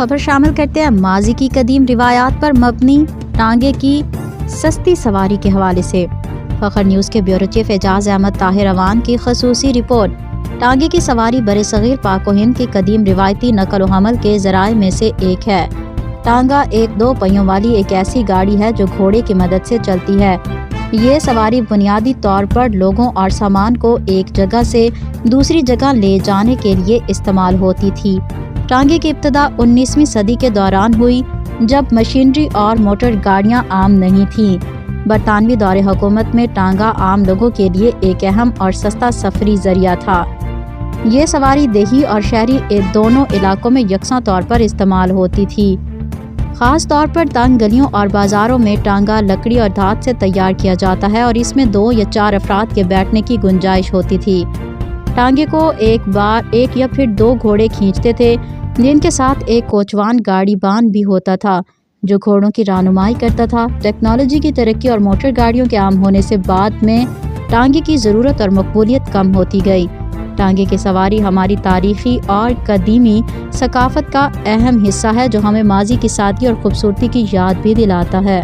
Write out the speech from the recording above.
خبر شامل کرتے ہیں ماضی کی قدیم روایات پر مبنی ٹانگے کی سستی سواری کے حوالے سے۔ فخر نیوز کے بیورو چیف اعجاز احمد طاہر اوان کی خصوصی رپورٹ۔ ٹانگے کی سواری برصغیر پاک و ہند کی قدیم روایتی نقل و حمل کے ذرائع میں سے ایک ہے۔ ٹانگا ایک دو پہیوں والی ایک ایسی گاڑی ہے جو گھوڑے کی مدد سے چلتی ہے۔ یہ سواری بنیادی طور پر لوگوں اور سامان کو ایک جگہ سے دوسری جگہ لے جانے کے لیے استعمال ہوتی تھی۔ ٹانگے کی ابتدا 19ویں صدی کے دوران ہوئی جب مشینری اور موٹر گاڑیاں عام نہیں تھیں۔ برطانوی دور حکومت میں ٹانگا عام لوگوں کے لیے ایک اہم اور سستا سفری ذریعہ تھا۔ یہ سواری دیہی اور شہری دونوں علاقوں میں یکساں طور پر استعمال ہوتی تھی۔ خاص طور پر تنگ گلیوں اور بازاروں میں ٹانگا لکڑی اور دھات سے تیار کیا جاتا ہے اور اس میں 2 یا 4 افراد کے بیٹھنے کی گنجائش ہوتی تھی۔ ٹانگے کو ایک بار ایک یا پھر 2 گھوڑے کھینچتے تھے، جن کے ساتھ ایک کوچوان گاڑی بان بھی ہوتا تھا جو گھوڑوں کی رہنمائی کرتا تھا۔ ٹیکنالوجی کی ترقی اور موٹر گاڑیوں کے عام ہونے سے بعد میں ٹانگے کی ضرورت اور مقبولیت کم ہوتی گئی۔ ٹانگے کی سواری ہماری تاریخی اور قدیمی ثقافت کا اہم حصہ ہے جو ہمیں ماضی کی سادگی اور خوبصورتی کی یاد بھی دلاتا ہے۔